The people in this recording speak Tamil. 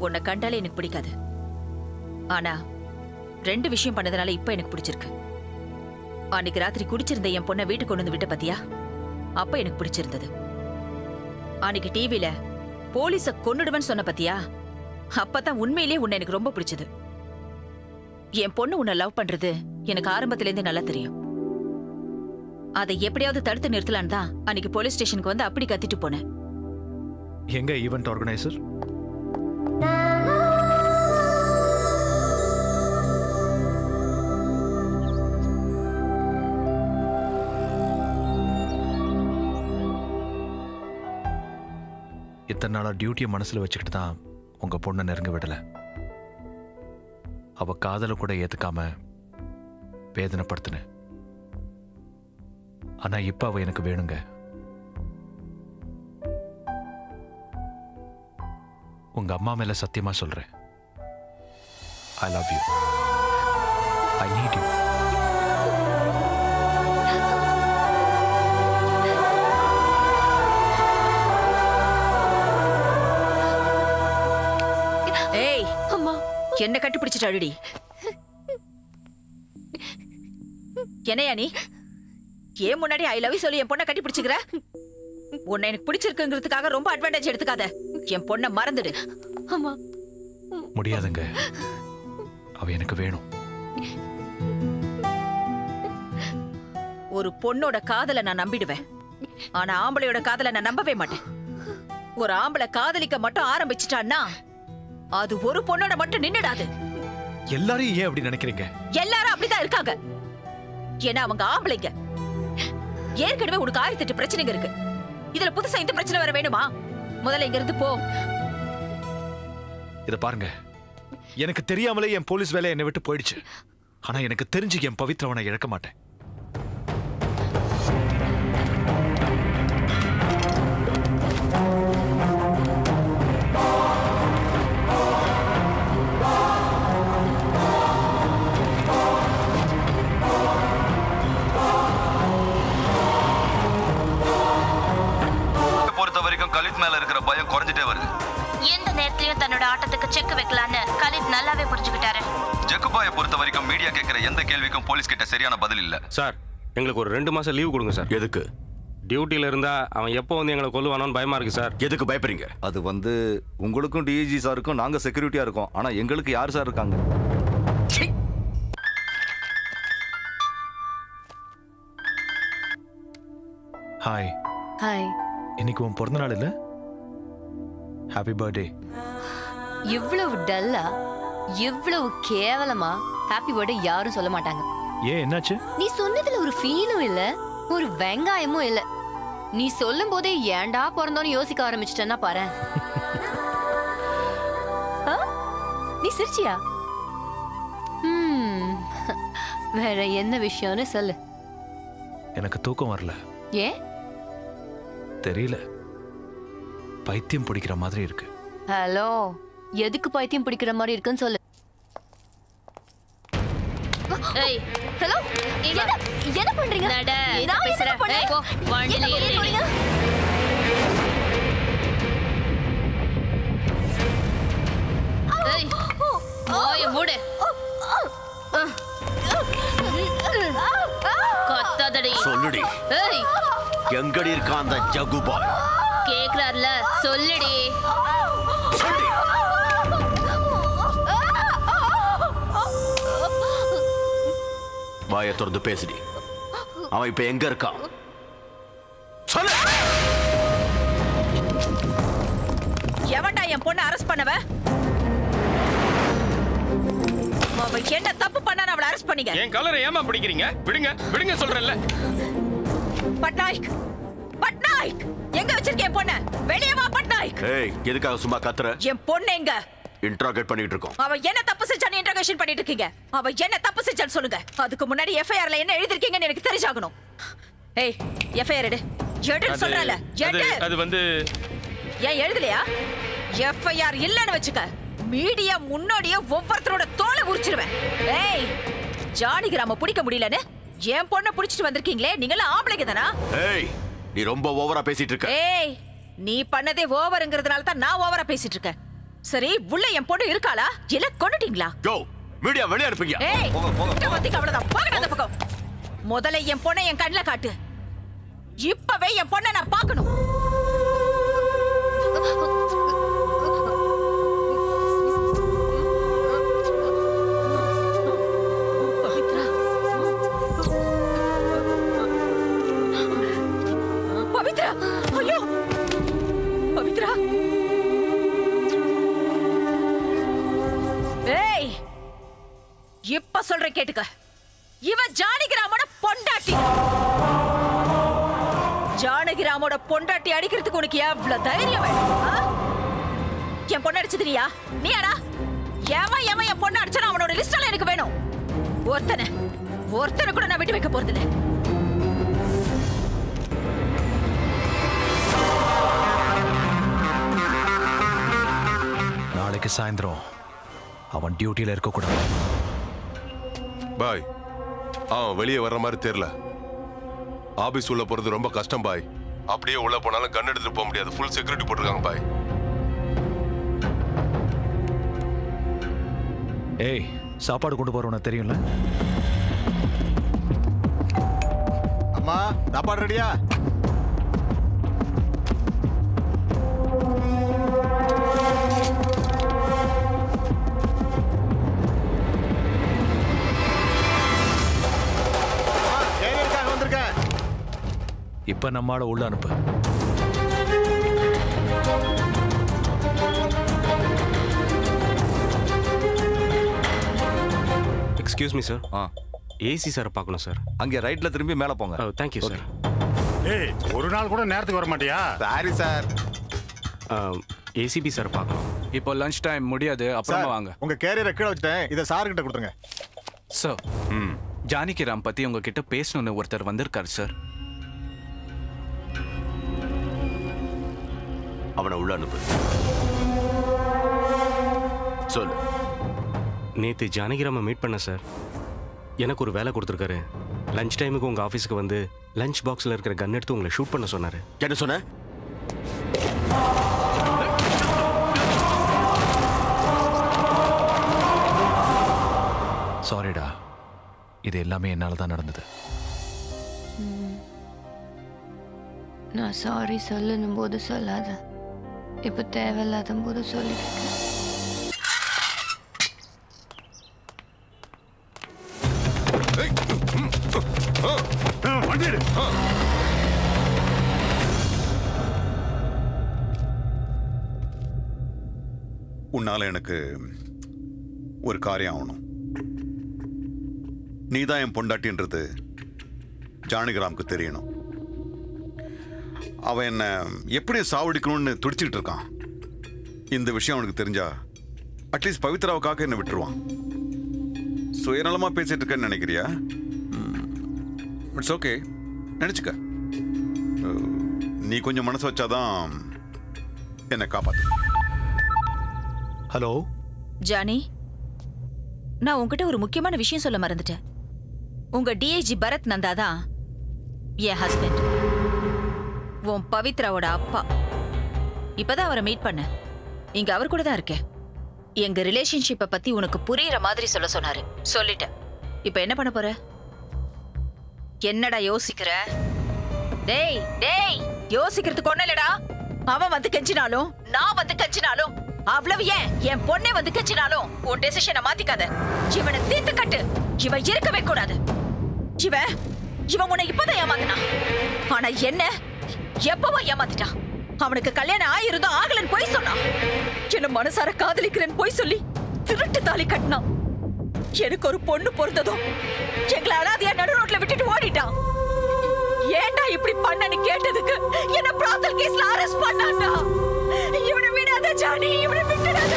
உன்னை கண்டாலே எனக்கு பிடிக்காது. ஆனா 2 விஷயம் பண்ணதுனால இப்ப எனக்கு பிடிச்சிருக்கு. அன்னைக்கு ராத்திரி குடிச்சிருந்த என் பொண்ணை வீட்டுக்கு கொண்டு வந்து விட்ட பத்தியா, அப்ப எனக்கு பிடிச்சிருந்தது. அன்னைக்கு டிவில போலீஸ கொன்னுடுவேன்னு சொன்ன பத்தியா, அப்பதான் உண்மையிலேயே உன்னை எனக்கு ரொம்ப பிடிச்சது. என் பொண்ணு உன்னை லவ் பண்றது எனக்கு ஆரம்பத்துல இருந்தே நல்லா தெரியும். அதை எப்படியாவது தடுத்து நிறுத்தலான்னு தான் அன்னைக்கு போலீஸ் ஸ்டேஷனுக்கு வந்து அப்படி கத்திட்டு போனேன். எங்க ஈவென்ட் ஆர்கனைசர்? இத்தனை நாளா டியூட்டியை மனசுல வச்சுக்கிட்டு தான் உங்க பொண்ணை நெருங்க விடல. அவ காதலை கூட ஏத்துக்காம வேதனைப்படுத்தின. ஆனா இப்ப அவ எனக்கு வேணுங்க. உங்க அம்மா மேல சத்தியமா சொல்றேன். I love you. I need you. ஏய் அம்மா, என்ன கட்டிப்பிடிச்சிட்டு அழுடி. என்னையா நீ ஏன் முன்னாடி ஐ லவ் யூ சொல்லி என் பொண்ணை கட்டி பிடிச்சுக்கிற? உன்னை எனக்கு பிடிச்சிருக்குங்கிறதுக்காக ரொம்ப அட்வான்டேஜ் எடுத்துக்காத. என் பொண்ணை மறந்துடு. அம்மா முடியாதுங்க. அவ எனக்கு வேணும். ஒரு பொண்ணோட காதலை நான் நம்பிடுவேன். ஆனா ஆம்பளையோட காதலை நான் நம்பவே மாட்டேன். ஒரு ஆம்பளை காதலிக்க மட்டும் ஆரம்பிச்சிட்டான்னா அது ஒரு பொண்ணோட மட்டும் நின்னுடாது. எல்லாரும் ஏன் அப்படி நினைக்கிறீங்க? எல்லாரும் அப்படிதான் இருக்காங்க. ஏன்னா அவங்க ஆம்பளைங்க. ஏற்கனவே உனக்கு 1008 பிரச்சனைங்க இருக்கு. இதுல புதுசா இந்த பிரச்சனை வர வேணுமா? முதல்ல இங்க இருந்து போ. இத பாருங்க, எனக்கு தெரியாமலே என் போலீஸ் வேலை என்னை விட்டு போயிடுச்சு. ஆனா எனக்கு தெரிஞ்சு என் பவித்ரவனை இழக்க மாட்டேன். கலித் மேல இருக்கிற பயம் குறைஞ்சிட்டே வருது. எந்த நேரத்திலயும் தன்னோட ஆட்டத்துக்கு செக் வைக்கலான்னு கலித் நல்லாவே புரிஞ்சுக்கிட்டாரு. ஜக்குபாயை பொறுத்த வரைக்கும் மீடியா கேட்கிற எந்த கேள்விக்கும் போலீஸ் கிட்ட சரியான பதில் இல்ல. சார், எங்களுக்கு ஒரு 2 மாசம் லீவ் கொடுங்க சார். எதுக்கு? டியூட்டில இருந்தா அவன் எப்போ வந்து எங்களை கொல்லுவானோன்னு பயமா இருக்கு சார். எதுக்கு பயப்படுறீங்க? அது உங்களுக்கும் டிஐஜி சாருக்கும் நாங்க செக்யூரிட்டியா இருக்கோம். ஆனா எங்களுக்கு யார் சார் இருக்காங்க? ஹாய். ஹாய். இன்னைக்கு உன் பிறந்த நாள் இல்ல? Happy birthday. இவ்வளவு டல்லா, இவ்வளவு கேவலமா ஹாப்பி பர்த்டே யாரும் சொல்ல மாட்டாங்க. ஏன், என்னாச்சு? நீ சொன்னதுல ஒரு ஃபீலும் இல்ல, ஒரு வெங்காயமும் இல்ல. நீ சொல்லும் போதே ஏன்டா பிறந்தோன்னு யோசிக்க ஆரம்பிச்சிட்டேன்னா பாரு. நீ சிரிச்சியா? வேற என்ன விஷயம்னு சொல்லு. எனக்கு தூக்கம் வரல. ஏன் தெரியல, பைத்தியம் பிடிக்கிற மாதிரி இருக்கு. ஹலோ, எதுக்கு பைத்தியம் பிடிக்கிற மாதிரி இருக்குன்னு சொல்லு. ஏய் ஹலோ, என்ன பண்றீங்க? நட நான் பேசுற. ஏய் போ வண்டில ஏறி. ஏய் ஓய் மூடு. கத்தாதடி. சொல்லுடி. ஏய் எங்கடி இருக்கா அந்த ஜகுபாய்? கேக்குறார்ல, சொல்லுடி. சொல்லு. வாயை திறந்து பேசுடி. அவன் இப்ப எங்க இருக்கான்? சொல்லு. எவன்டா என் பொண்ணை அரெஸ்ட் பண்ணவ? அவ என்ன தப்பு பண்ணா அவளை அரெஸ்ட் பண்ணீங்க? என் கலரை ஏமா பிடிக்கிறீங்க? விடுங்க விடுங்க சொல்றேன்ல. பட்நாயக், பட்நாயக், எங்க வச்சிருக்கேன் பொண்ண? வெளியே வா பட்நாயக். ஏய், எதுக்காக சும்மா கத்துற? என் பொண்ணு எங்க? இன்ட்ராகேட் பண்ணிட்டு இருக்கோம். அவ என்ன தப்பு செஞ்சான்னு இன்ட்ரோகேஷன் பண்ணிட்டு இருக்கீங்க. அவ என்ன தப்பு செஞ்சான்னு சொல்லுங்க. அதுக்கு முன்னாடி எஃப்ஐஆர்ல என்ன எழுதிருக்கீங்கன்னு எனக்கு தெரிஞ்சாகணும். ஏய், எஃப்ஐஆர் எடு. எடுன்னு சொல்றல. எடு. அது ஏன் எழுதலையா? எஃப்ஐஆர் இல்லன்னு வெச்சுக்க. மீடியா முன்னாடியே ஒவ்வொருத்தரோட தோலை உரிச்சிடுவேன். ஏய், ஜானகிராம பிடிக்க முடியலன்னு என் பொண்ணை பிடிச்சிட்டு வந்திருக்கீங்களே, நீங்களாம் ஆம்பளைங்க தானா? ஏய், நீ ரொம்ப ஓவரா பேசிட்டு இருக்க. ஏய், நீ பண்ணதே ஓவர்ங்கிறதுனால தான் நான் ஓவரா பேசிட்டு இருக்கேன். சரி, உள்ள என் பொண்ணு இருக்காளா இல்ல கொன்னுட்டீங்களா? யோ, மீடியா வெளிய அனுப்புங்க. ஏய், போங்க, போங்க, கிட்ட வந்தீங்க அவ்வளவுதான். போங்க அந்த பக்கம். முதல்ல என் பொண்ணை என் கண்ணுல காட்டு. இப்பவே என் பொண்ணை நான் பார்க்கணும். பவித்ரா, பவித்ரா, ஐயோ, பவித்ரா. ஏய், இப்ப சொல்றேன் கேட்டுக்க. இவ ஜானகிராமோட பொண்டாட்டி. ஜானகிராமோட பொண்டாட்டி அடிக்கிறதுக்கு உனக்கு எவ்வளவு தைரியம் வேணும்? என் பொண்ணு அடிச்சது நீயாடா? எவன் என் பொண்ணு அடிச்சாலும் அவனோட லிஸ்ட்ல எனக்கு வேணும். ஒருத்தனை கூட நான் விட்டு வைக்க போறதில்லை. நாளைக்கு சாயந்தரம் அவன் டியூட்டியில இருக்க கூடாது. பாய், அவன் வெளியே வர்ற மாதிரி தெரியல. ஆபீஸ் உள்ள போறது ரொம்ப கஷ்டம் பாய். அப்படியே உள்ள போனாலும் கன் எடுத்துட்டு போக முடியாது. ஃபுல் செக்யூரிட்டி போட்டிருக்காங்க பாய். ஏய், சாப்பாடு கொண்டு போறவன தெரியும்ல? அம்மா, சாப்பாடு ரெடியா? இப்ப நம்மால உள்ள அனுப்பு. Excuse me sir. AC sir பார்க்கணும் சார். அங்கே ரைட்ல திரும்பி மேல போங்க. Thank you sir. ஏய், ஒரு நாள் கூட நேரத்துக்கு வர மாட்டியா? Sorry sir. ஏசிபி சார் பார்க்கணும். இப்போ லஞ்ச் டைம் முடியாது, அப்புறமா வாங்க. உங்க கேரியரை கீழே வச்சுட்டேன், இதை சார் கிட்ட கொடுத்துருங்க. சார், ஜானகிராம் பத்தி உங்ககிட்ட பேசணும்னு ஒருத்தர் வந்திருக்காரு சார். அவனை உள்ள அனுப்பு. சொல்லு. நேற்று ஜானகிராம மீட் பண்ண சார். எனக்கு ஒரு வேலை கொடுத்துருக்காரு. லஞ்ச் டைமுக்கு உங்கள் ஆஃபீஸுக்கு வந்து லஞ்ச் பாக்ஸில் இருக்கிற கன் எடுத்து உங்களை ஷூட் பண்ண சொன்னார். என்ன சொன்ன? சாரிடா, இது எல்லாமே என்னால தான் நடந்தது. நான் சாரி சொல்லணும் போது சொல்லாத, இப்ப தேவையில்லாத போது சொல்லிட்டு உன்னால எனக்கு ஒரு காரியம் ஆகணும். நீதான் என் பொண்டாட்டின்றது ஜானகிராமுக்கு தெரியணும். அவன் என்ன எப்படி சாவடிக்கணும்னு துடிச்சுக்கிட்டு இருக்கான். இந்த விஷயம் அவனுக்கு தெரிஞ்சா அட்லீஸ்ட் பவித்ராவுக்காக என்ன விட்டுருவான். சுயநலமா பேசிட்டு இருக்கேன்னு நினைக்கிறியா? இட்ஸ் ஓகே, நினைச்சுக்க. நீ கொஞ்சம் மனசு வச்சாதான் என்னை காப்பாத்து. ஹலோ ஜானி, நான் உங்ககிட்ட ஒரு முக்கியமான விஷயம் சொல்ல மறந்துட்டேன். உங்க டிஐஜி பரத் நந்தா தான் என் ஹஸ்பண்ட், உன் பவித்ராவோட அப்பா. இப்பதான் அவரை மீட் பண்ண. இங்க அவர் கூட தான் இருக்கேன். எங்க ரிலேஷன்ஷிப்பை பத்தி உனக்கு புரியுற மாதிரி சொல்ல சொன்னாரு. சொல்லிட்டேன். இப்ப என்ன பண்ண போற? என்னடா யோசிக்கிற? டேய் டேய், யோசிக்கிறதுக்கு ஒண்ணு இல்லடா. அவன் வந்து கெஞ்சினாலும் நான் வந்து கெஞ்சினாலும், அவ்வளவு ஏன் என் பொண்ணே வந்து கெஞ்சினாலும் உன் டெசிஷனை மாத்திக்காத. இவனை தீர்த்து கட்டு. இவன் இருக்கவே கூடாது. இவன் உன்னை இப்பதான் ஏமாத்தினான். ஆனா என்ன எப்பவோ ஏமாத்திட்டான். அவனுக்கு கல்யாணம் ஆயிருந்தோ ஆகலன்னு போய் சொன்னான். என்ன மனசார காதலிக்கிறேன்னு போய் சொல்லி திருட்டு தாலி கட்டினான். எனக்கு ஒரு பொண்ணு பொறுத்ததும் எங்களை அனாதையா நடு ரோட்ல விட்டுட்டு ஓடிட்டான். ஏன்டா இப்படி பண்ணன்னு கேட்டதுக்கு என்ன பிராத்தல் கேஸ்ல அரெஸ்ட் பண்ணான்டா. இவனை விடாத ஜானி, இவனை விட்டுடாத.